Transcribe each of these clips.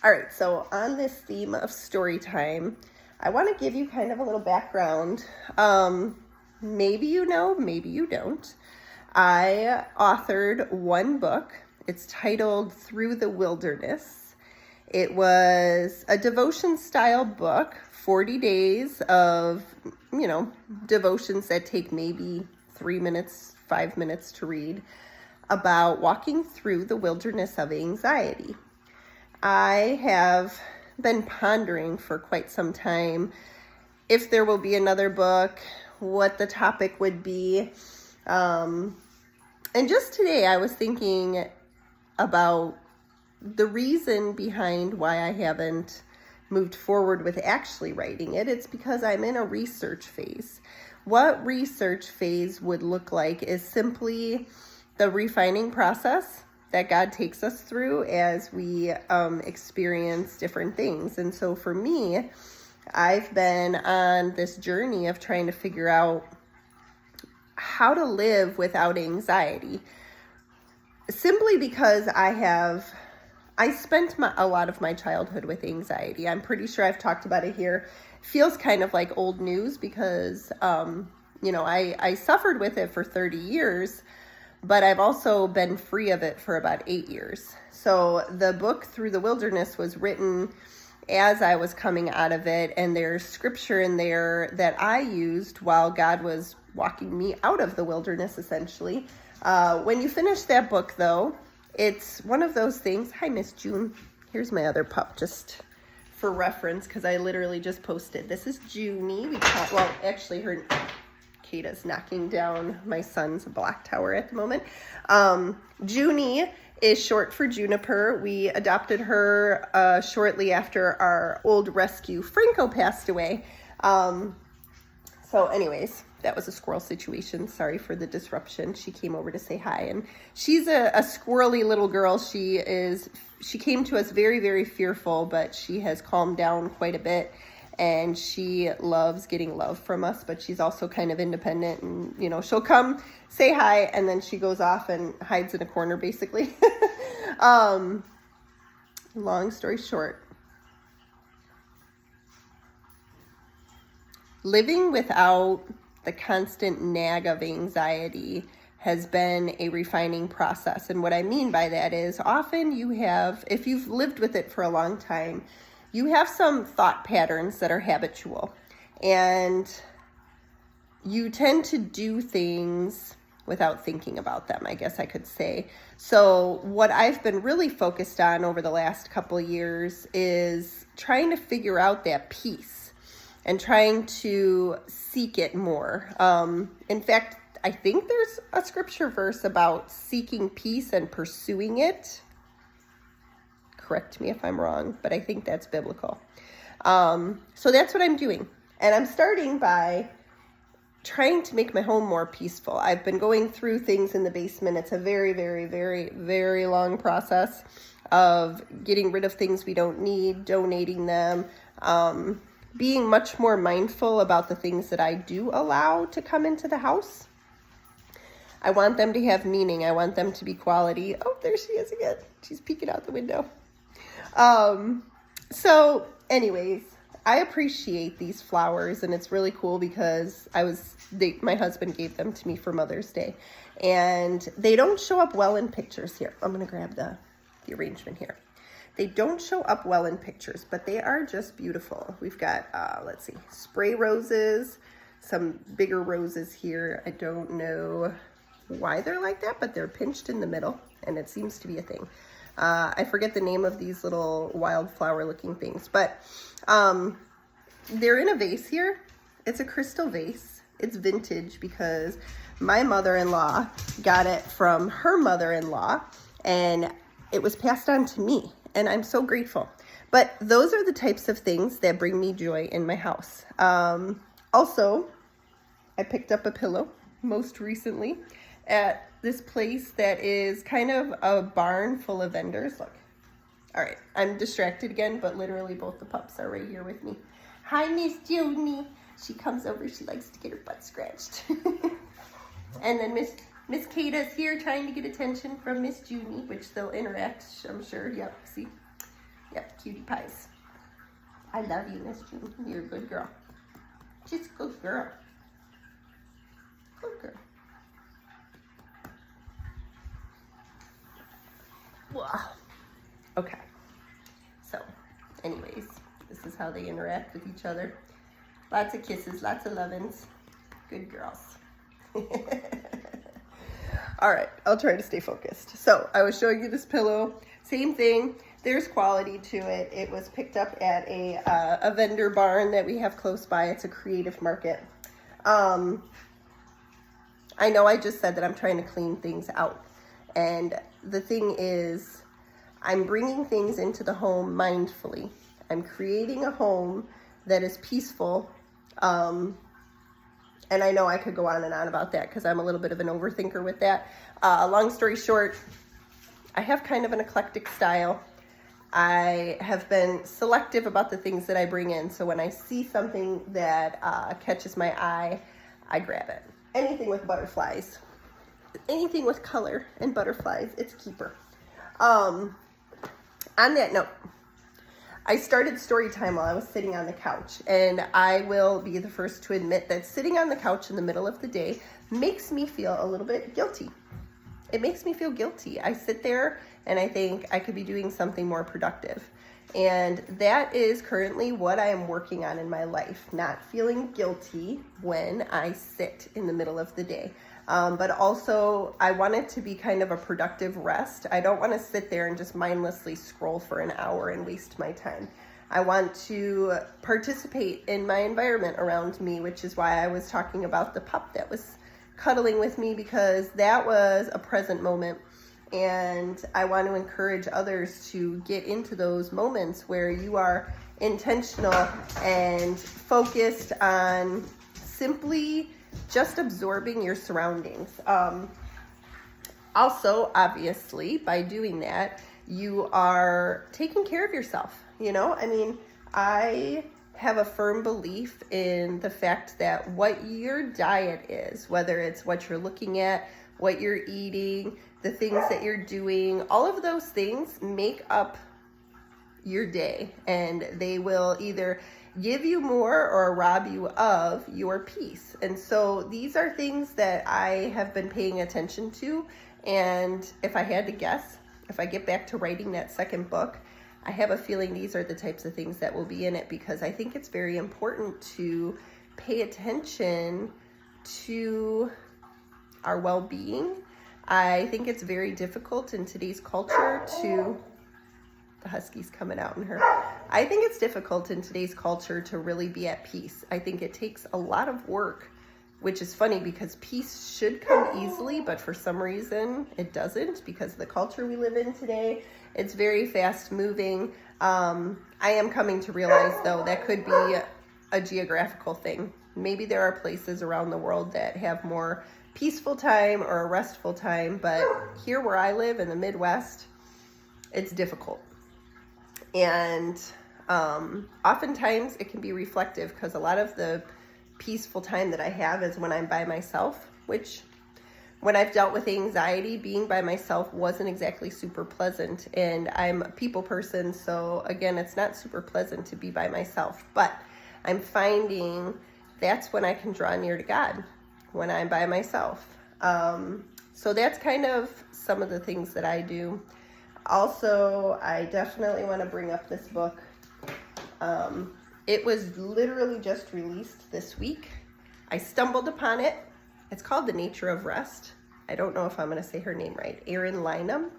All right, so on this theme of story time, I want to give you kind of a little background. Maybe you know, maybe you don't. I authored one book. It's titled Through the Wilderness. It was a devotion style book, 40 days of, devotions that take maybe 3 minutes, 5 minutes to read, about walking through the wilderness of anxiety. I have been pondering for quite some time if there will be another book, what the topic would be. And just today I was thinking about the reason behind why I haven't moved forward with actually writing it. It's because I'm in a research phase. What research phase would look like is simply the refining process that God takes us through as we experience different things. And so for me, I've been on this journey of trying to figure out how to live without anxiety. Simply because I spent a lot of my childhood with anxiety. I'm pretty sure I've talked about it here. It feels kind of like old news because, I suffered with it for 30 years, but I've also been free of it for about 8 years. So the book Through the Wilderness was written as I was coming out of it, and there's scripture in there that I used while God was walking me out of the wilderness, essentially. When you finish that book, though, it's one of those things. Hi, Miss June. Here's my other pup, just for reference, because I literally just posted. This is Junie. Her Kata's knocking down my son's block tower at the moment. Junie is short for Juniper. We adopted her shortly after our old rescue, Franco, passed away. So anyways, that was a squirrel situation. Sorry for the disruption. She came over to say hi, and she's a squirrely little girl. She came to us very, very fearful, but she has calmed down quite a bit, and she loves getting love from us, but she's also kind of independent, and she'll come say hi, and then she goes off and hides in a corner, basically. Long story short, living without the constant nag of anxiety has been a refining process. And what I mean by that is often if you've lived with it for a long time, you have some thought patterns that are habitual, and you tend to do things without thinking about them, I guess I could say. So what I've been really focused on over the last couple of years is trying to figure out that peace and trying to seek it more. In fact, I think there's a scripture verse about seeking peace and pursuing it. Correct me if I'm wrong, but I think that's biblical. So that's what I'm doing. And I'm starting by trying to make my home more peaceful. I've been going through things in the basement. It's a very, very, very, very long process of getting rid of things we don't need, donating them, being much more mindful about the things that I do allow to come into the house. I want them to have meaning. I want them to be quality. Oh, there she is again. She's peeking out the window. So anyways, I appreciate these flowers, and it's really cool because my husband gave them to me for Mother's Day, and they don't show up well in pictures here. I'm going to grab the arrangement here. They don't show up well in pictures, but they are just beautiful. We've got, spray roses, some bigger roses here. I don't know why they're like that, but they're pinched in the middle, and it seems to be a thing. I forget the name of these little wildflower looking things, but they're in a vase here. It's a crystal vase. It's vintage because my mother-in-law got it from her mother-in-law, and it was passed on to me, and I'm so grateful. But those are the types of things that bring me joy in my house. Also, I picked up a pillow most recently at this place that is kind of a barn full of vendors. Look. All right, I'm distracted again, but literally both the pups are right here with me. Hi, Miss Junie. She comes over, she likes to get her butt scratched. And then Miss Kata's here trying to get attention from Miss Junie, which they'll interact, I'm sure. Yep, see? Yep. cutie pies. I love you, Miss June. You're a good girl. Just a good girl. Good girl. Wow. Okay. So, anyways, this is how they interact with each other. Lots of kisses, lots of lovins. Good girls. All right, I'll try to stay focused. So I was showing you this pillow. Same thing. There's quality to it. It was picked up at a vendor barn that we have close by. It's a creative market. I know I just said that I'm trying to clean things out. And the thing is, I'm bringing things into the home mindfully. I'm creating a home that is peaceful. And I know I could go on and on about that because I'm a little bit of an overthinker with that. Long story short, I have kind of an eclectic style. I have been selective about the things that I bring in. So when I see something that catches my eye, I grab it. Anything with butterflies, anything with color and butterflies, it's a keeper. On that note, I started story time while I was sitting on the couch, and I will be the first to admit that sitting on the couch in the middle of the day makes me feel a little bit guilty. It makes me feel guilty. I sit there and I think I could be doing something more productive. And that is currently what I am working on in my life, not feeling guilty when I sit in the middle of the day. But also, I want it to be kind of a productive rest. I don't want to sit there and just mindlessly scroll for an hour and waste my time. I want to participate in my environment around me, which is why I was talking about the pup that was cuddling with me, because that was a present moment. And I want to encourage others to get into those moments where you are intentional and focused on simply just absorbing your surroundings. Also, obviously, by doing that, you are taking care of yourself. You know, I mean, I have a firm belief in the fact that what your diet is, whether it's what you're looking at, what you're eating, the things that you're doing, all of those things make up your day, and they will either give you more or rob you of your peace. And so these are things that I have been paying attention to. And if I had to guess, if I get back to writing that second book, I have a feeling these are the types of things that will be in it, because I think it's very important to pay attention to our well-being. I think it's very difficult in today's culture to, the husky's coming out in her. I think it's difficult in today's culture to really be at peace. I think it takes a lot of work, which is funny because peace should come easily, but for some reason it doesn't, because of the culture we live in today. It's very fast moving. I am coming to realize, though, that could be a geographical thing. Maybe there are places around the world that have more peaceful time or a restful time, but here where I live in the Midwest, it's difficult. And oftentimes it can be reflective, because a lot of the peaceful time that I have is when I'm by myself, which when I've dealt with anxiety, being by myself wasn't exactly super pleasant. And I'm a people person, so again, it's not super pleasant to be by myself. But I'm finding that's when I can draw near to God, when I'm by myself. So that's kind of some of the things that I do. Also, I definitely want to bring up this book. It was literally just released this week. I stumbled upon it. It's called The Nature of Rest. I don't know if I'm going to say her name right. Erin Lynham.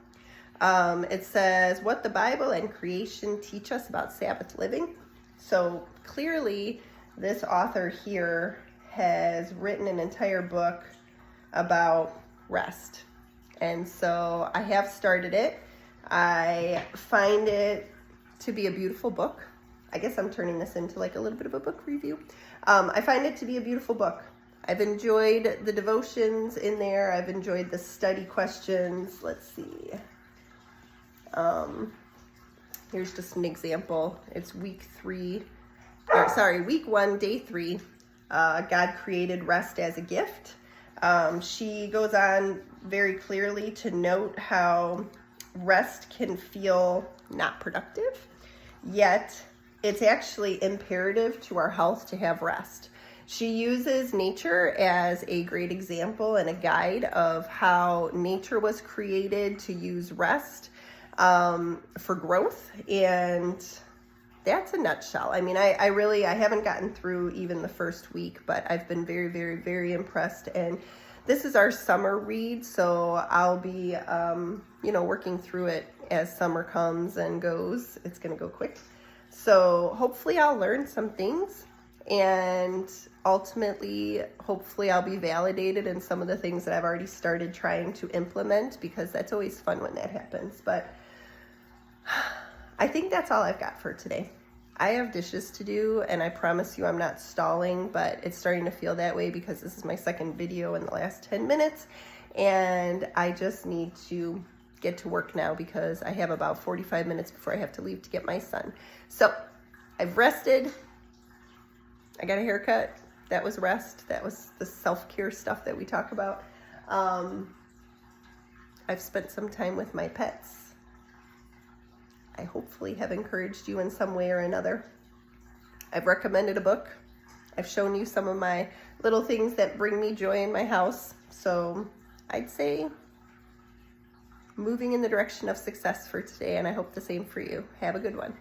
It says, what the Bible and creation teach us about Sabbath living. So clearly, this author here has written an entire book about rest. And so I have started it. I find it to be a beautiful book. I guess I'm turning this into like a little bit of a book review. I find it to be a beautiful book. I've enjoyed the devotions in there. I've enjoyed the study questions. Let's see. Here's just an example. It's week 1, day 3. God created rest as a gift. She goes on very clearly to note how rest can feel not productive. yet it's actually imperative to our health to have rest. She uses nature as a great example and a guide of how nature was created to use rest for growth, and that's a nutshell. I mean, I haven't gotten through even the first week, but I've been very, very, very impressed. And this is our summer read, so I'll be, working through it as summer comes and goes. It's going to go quick. So hopefully I'll learn some things, and ultimately, hopefully I'll be validated in some of the things that I've already started trying to implement, because that's always fun when that happens. But I think that's all I've got for today. I have dishes to do, and I promise you I'm not stalling, but it's starting to feel that way because this is my second video in the last 10 minutes, and I just need to get to work now because I have about 45 minutes before I have to leave to get my son. So I've rested. I got a haircut. That was rest. That was the self-care stuff that we talk about. I've spent some time with my pets. I hopefully have encouraged you in some way or another. I've recommended a book. I've shown you some of my little things that bring me joy in my house. So I'd say moving in the direction of success for today, and I hope the same for you. Have a good one.